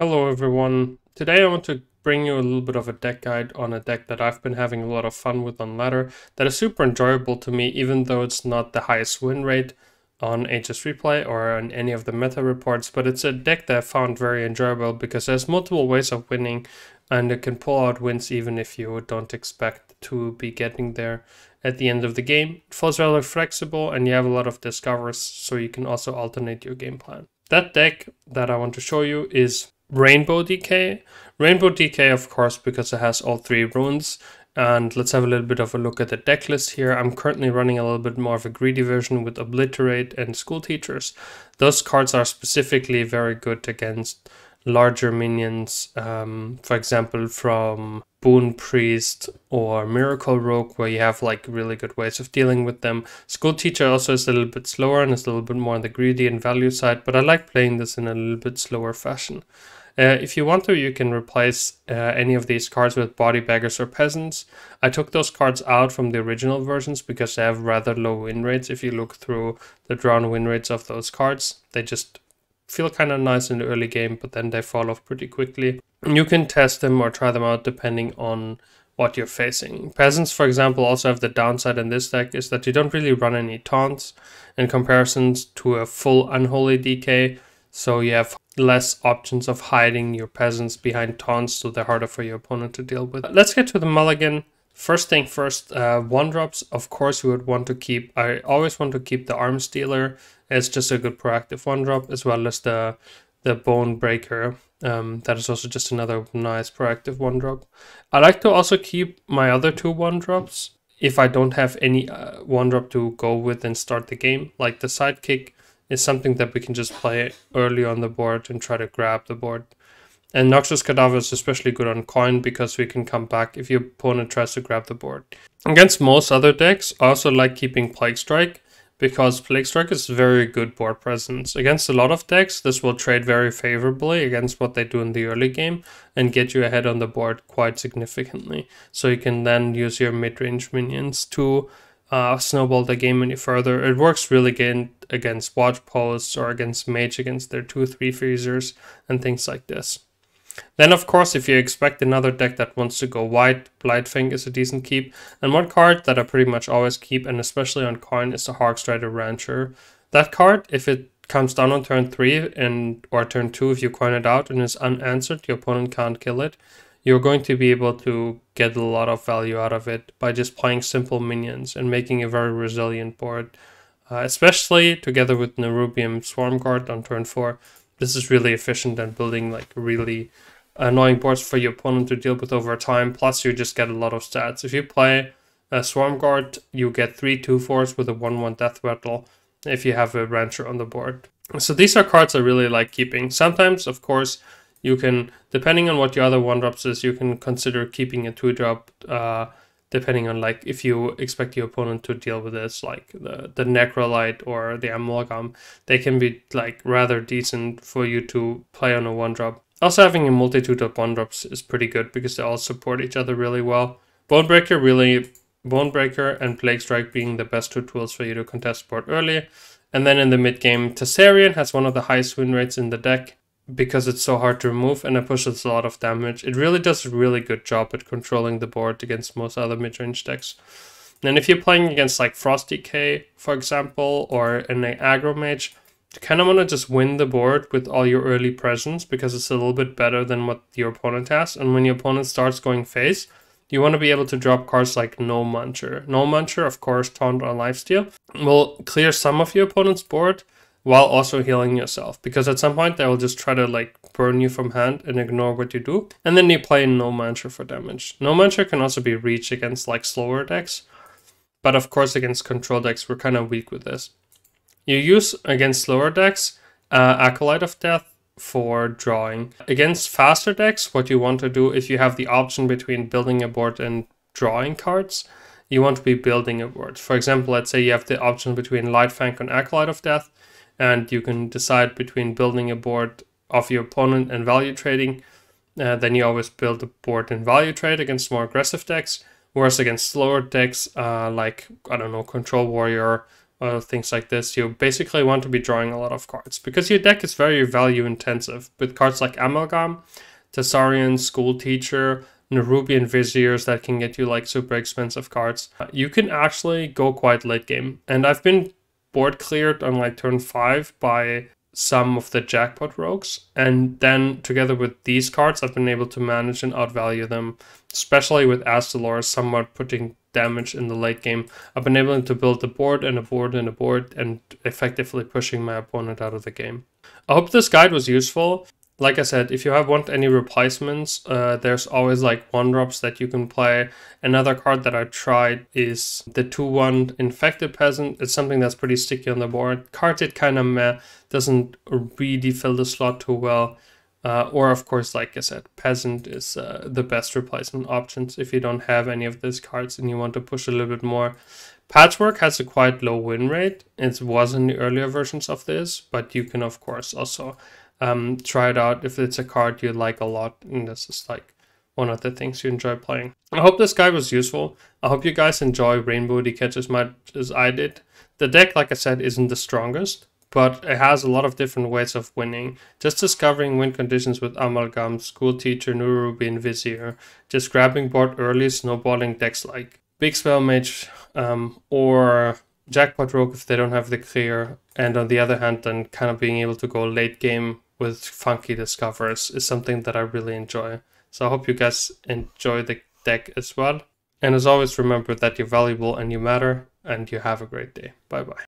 Hello everyone. Today I want to bring you a little bit of a deck guide on a deck that I've been having a lot of fun with on ladder that is super enjoyable to me, even though it's not the highest win rate on HS Replay or on any of the meta reports, but it's a deck that I found very enjoyable because there's multiple ways of winning and it can pull out wins even if you don't expect to be getting there at the end of the game. It feels rather flexible and you have a lot of discovers, so you can also alternate your game plan. That deck that I want to show you is Rainbow DK. Rainbow DK, of course, because it has all three runes. And let's have a little bit of a look at the deck list here. I'm currently running a little bit more of a greedy version with Obliterate and School Teachers. Those cards are specifically very good against larger minions, for example, from Boon Priest or Miracle Rogue, where you have like really good ways of dealing with them. School Teacher also is a little bit slower and is a little bit more on the greedy and value side, but I like playing this in a little bit slower fashion. If you want to, you can replace any of these cards with Body Baggers or Peasants. I took those cards out from the original versions because they have rather low win rates. If you look through the drawn win rates of those cards, they just feel kind of nice in the early game, but then they fall off pretty quickly. You can test them or try them out depending on what you're facing. Peasants, for example, also have the downside in this deck is that you don't really run any taunts in comparisons to a full Unholy DK, so you have less options of hiding your peasants behind taunts, so they're harder for your opponent to deal with. Let's get to the mulligan. First thing first, one drops, of course, you would want to keep. I always want to keep the Arm Stealer. It's just a good proactive one drop, as well as the Bone Breaker. That is also just another nice proactive one drop. I like to also keep my other two one drops if I don't have any one drop to go with and start the game. Like the Sidekick is something that we can just play early on the board and try to grab the board. And Noxious Cadaver is especially good on coin because we can come back if your opponent tries to grab the board. Against most other decks, I also like keeping Plague Strike because Plague Strike is very good board presence. Against a lot of decks, this will trade very favorably against what they do in the early game and get you ahead on the board quite significantly. So you can then use your mid-range minions to snowball the game any further. It works really good against Watch Posts or against Mage, against their 2-3 freezers and things like this. Then, of course, if you expect another deck that wants to go white, Blightfang is a decent keep. And one card that I pretty much always keep, and especially on coin, is the Hawkstrider Rancher. That card, if it comes down on turn 3 or turn 2, if you coin it out and is unanswered, your opponent can't kill it, you're going to be able to get a lot of value out of it by just playing simple minions and making a very resilient board. Especially together with Nerubium Swarm Guard on turn 4. This is really efficient at building like really annoying boards for your opponent to deal with over time. Plus, you just get a lot of stats. If you play a Swarm Guard, you get 3 2/4s with a 1/1 Death Rattle if you have a Rancher on the board. So these are cards I really like keeping. Sometimes, of course, you can, depending on what your other 1-drops is, you can consider keeping a 2-drop, depending on like if you expect your opponent to deal with this, like the Necrolite or the Amalgam. They can be like rather decent for you to play on a 1-drop. Also, having a multitude of 1-drops is pretty good because they all support each other really well. Bonebreaker and Plague Strike being the best two tools for you to contest board early. And then in the mid game, Tessarian has one of the highest win rates in the deck because it's so hard to remove and it pushes a lot of damage. It really does a really good job at controlling the board against most other mid-range decks. And if you're playing against like Frost DK, for example, or an aggro mage, you kind of want to just win the board with all your early presence because it's a little bit better than what your opponent has. And when your opponent starts going phase, you want to be able to drop cards like No Muncher. No Muncher, of course, Taunt or Lifesteal, will clear some of your opponent's board while also healing yourself, because at some point they will just try to like burn you from hand and ignore what you do, and then you play No Mancher for damage. No Mancher can also be reached against like slower decks, but of course against control decks we're kind of weak with this. You use against slower decks Acolyte of Death for drawing. Against faster decks, what you want to do, if you have the option between building a board and drawing cards, you want to be building a board. For example, let's say you have the option between Lightfang and Acolyte of Death, and you can decide between building a board of your opponent and value trading. Then you always build a board and value trade against more aggressive decks. Whereas against slower decks, like, I don't know, Control Warrior things like this, you basically want to be drawing a lot of cards because your deck is very value intensive with cards like Amalgam, Tessarian, School Teacher, Nerubian Viziers that can get you like super expensive cards. You can actually go quite late game, and I've been board cleared on like turn 5 by some of the jackpot rogues, and then together with these cards I've been able to manage and outvalue them, especially with Astalor somewhat putting damage in the late game. I've been able to build a board and a board and a board and effectively pushing my opponent out of the game. I hope this guide was useful. Like I said, if you want any replacements, there's always like 1-drops that you can play. Another card that I tried is the 2/1 Infected Peasant. It's something that's pretty sticky on the board. Card it kind of meh, doesn't really fill the slot too well. Or of course, like I said, Peasant is the best replacement options if you don't have any of these cards and you want to push a little bit more. Patchwork has a quite low win rate. It was in the earlier versions of this, but you can of course also try it out if it's a card you like a lot, and this is like one of the things you enjoy playing. I hope this guide was useful. I hope you guys enjoy Rainbow Decatch as much as I did. The deck, like I said, isn't the strongest, but it has a lot of different ways of winning. Just discovering win conditions with Amalgam, School Teacher, Nerubian Vizier, just grabbing board early, snowballing decks like Big Spell Mage or Jackpot Rogue if they don't have the clear, and on the other hand then kind of being able to go late game with funky discovers is something that I really enjoy. So I hope you guys enjoy the deck as well. And as always, remember that you're valuable and you matter, and you have a great day. Bye bye.